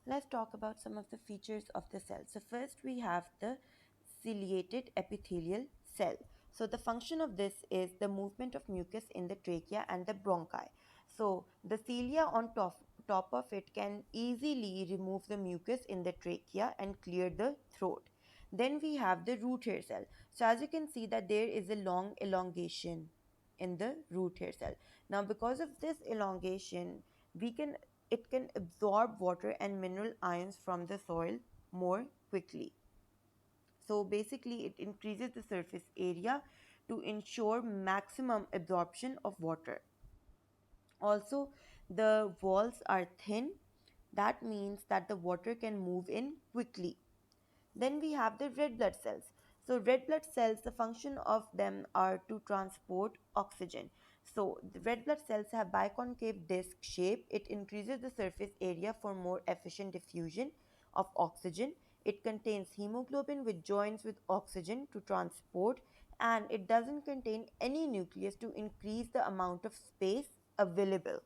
Let's talk about some of the features of the cell. So first we have the ciliated epithelial cell. So the function of this is the movement of mucus in the trachea and the bronchi. So the cilia on top of it can easily remove the mucus in the trachea and clear the throat. Then we have the root hair cell. So as you can see that there is a long elongation in the root hair cell. Now because of this elongation, we can it can absorb water and mineral ions from the soil more quickly. So basically, it increases the surface area to ensure maximum absorption of water. Also, the walls are thin. That means that the water can move in quickly. Then we have the red blood cells. So red blood cells, the function of them are to transport oxygen. So the red blood cells have biconcave disc shape. It increases the surface area for more efficient diffusion of oxygen. It contains hemoglobin which joins with oxygen to transport, and it doesn't contain any nucleus to increase the amount of space available.